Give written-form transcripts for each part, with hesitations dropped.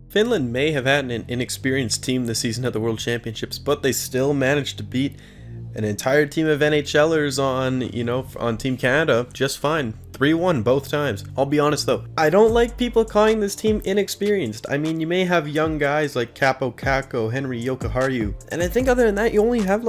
Finland may have had an inexperienced team this season at the World Championships, but they still managed to beat an entire team of NHLers on Team Canada just fine. 3-1 both times. I'll be honest though, I don't like people calling this team inexperienced. I mean, you may have young guys like Capo Kakko, Henri Jokiharju, and I think other than that, you only have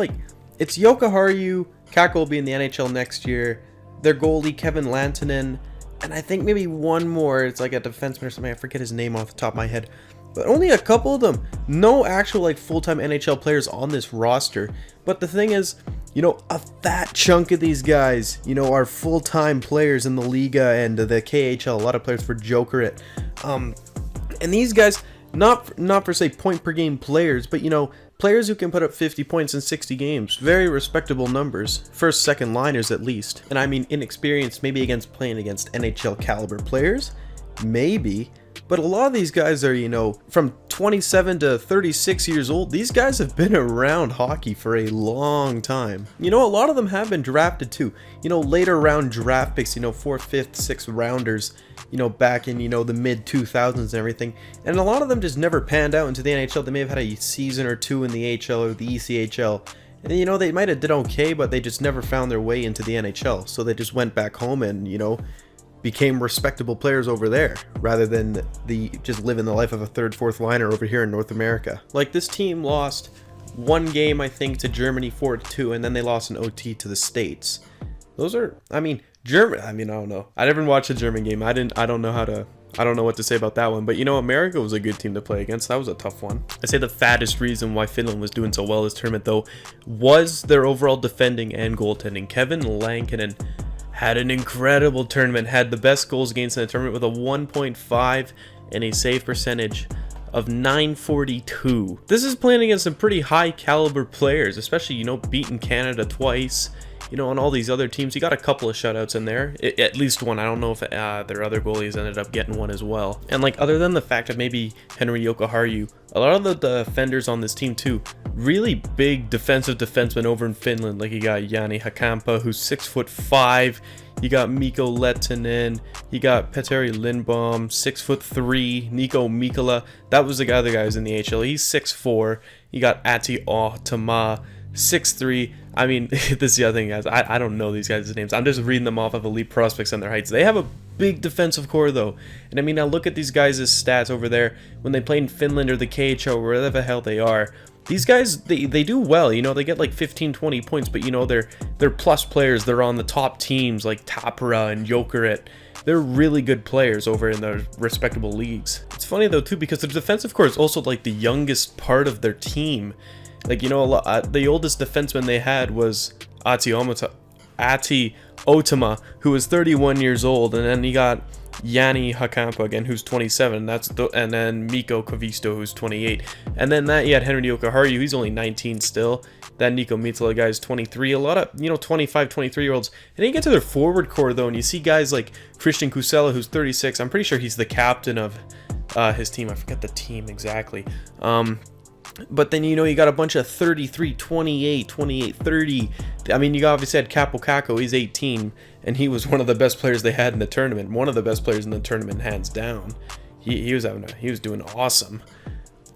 it's Jokiharju, Kakko will be in the NHL next year, their goalie Kevin Lantanen, and I think maybe one more, it's like a defenseman or something, I forget his name off the top of my head. But only a couple of them. No actual full-time NHL players on this roster. But the thing is, a fat chunk of these guys, are full-time players in the Liga and the KHL. A lot of players for Jokerit. And these guys, not for say point per game players, but players who can put up 50 points in 60 games. Very respectable numbers. First, second liners at least. And I mean inexperienced, maybe playing against NHL caliber players. Maybe. But a lot of these guys are, from 27 to 36 years old. These guys have been around hockey for a long time. A lot of them have been drafted too. Later round draft picks, 4th, 5th, 6th rounders, back in, the mid 2000s and everything. And a lot of them just never panned out into the NHL. They may have had a season or two in the AHL or the ECHL. And, they might have did okay, but they just never found their way into the NHL. So they just went back home and, became respectable players over there rather than just living the life of a third, fourth liner over here in North America. Like this team lost one game, I think, to Germany 4-2, and then they lost an OT to the States. Those are, German. I don't know. I never watched the German game. I don't know what to say about that one. But America was a good team to play against. That was a tough one. I say the fattest reason why Finland was doing so well this tournament though was their overall defending and goaltending. Kevin Lankinen had an incredible tournament, had the best goals against in the tournament with a 1.5 and a save percentage of .942. This is playing against some pretty high caliber players, especially, beating Canada twice, on all these other teams. He got a couple of shutouts in there, at least one. I don't know if their other goalies ended up getting one as well. And other than the fact of maybe Henri Jokiharju, a lot of the defenders on this team too, really big defensive defensemen over in Finland. Like you got Jani Hakampa, who's 6'5". You got Mikko Lehtinen. You got Petteri Lindbom, 6'3". Nico Mikkola, that was the other guy who's in the AHL. He's 6'4". You got Ati Ahtama, 6'3". This is the other thing, guys. I don't know these guys' names. I'm just reading them off of Elite Prospects and their heights. They have a big defensive core, though. And I look at these guys' stats over there when they play in Finland or the KHL, or wherever the hell they are. These guys, they do well. They get 15, 20 points, but, they're plus players. They're on the top teams like Tappara and Jokerit. They're really good players over in their respectable leagues. It's funny, though, too, because the defensive core is also, the youngest part of their team. The oldest defenseman they had was Ati Ahtama, who was 31 years old, and then you got Jani Hakampa again, who's 27. And then Mikko Koivisto, who's 28. And then you had Henri Jokiharju, he's only 19 still. That Nico Mikkola guy is 23. A lot of 25, 23-year-olds. And then you get to their forward core though, and you see guys like Christian Kusela, who's 36. I'm pretty sure he's the captain of his team. I forget the team exactly. But then, you got a bunch of 33, 28, 28, 30. You obviously had Capo Kakko, he's 18, and he was one of the best players they had in the tournament. One of the best players in the tournament, hands down. He was doing awesome.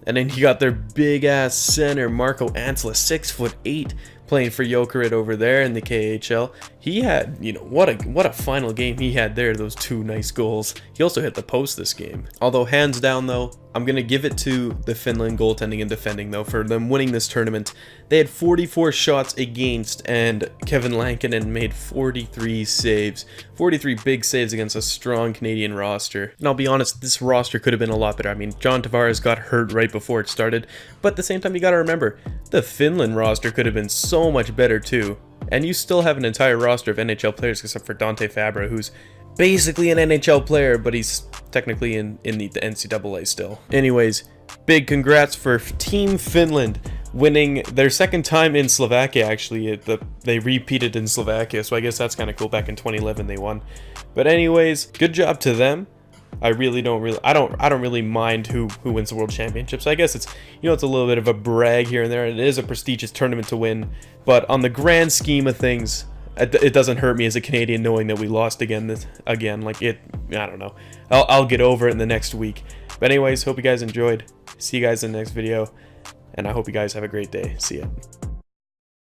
And then you got their big-ass center, Marco Antila, 6'8", playing for Jokerit over there in the KHL. He had, what a final game he had there, those two nice goals. He also hit the post this game. Although, hands down, though, I'm going to give it to the Finland goaltending and defending, though, for them winning this tournament. They had 44 shots against, and Kevin Lankinen made 43 saves. 43 big saves against a strong Canadian roster. And I'll be honest, this roster could have been a lot better. John Tavares got hurt right before it started, but at the same time, you got to remember, the Finland roster could have been so much better, too. And you still have an entire roster of NHL players except for Dante Fabra, who's basically an NHL player, but he's technically in the NCAA still. Anyways, big congrats for Team Finland winning their second time in Slovakia, actually. They repeated in Slovakia, so I guess that's kind of cool. Back in 2011 they won. But anyways, good job to them. I don't really mind who wins the World Championships. I guess it's it's a little bit of a brag here and there. It is a prestigious tournament to win, but on the grand scheme of things, it doesn't hurt me as a Canadian knowing that we lost again. I don't know. I'll get over it in the next week. But anyways, hope you guys enjoyed. See you guys in the next video, and I hope you guys have a great day. See ya.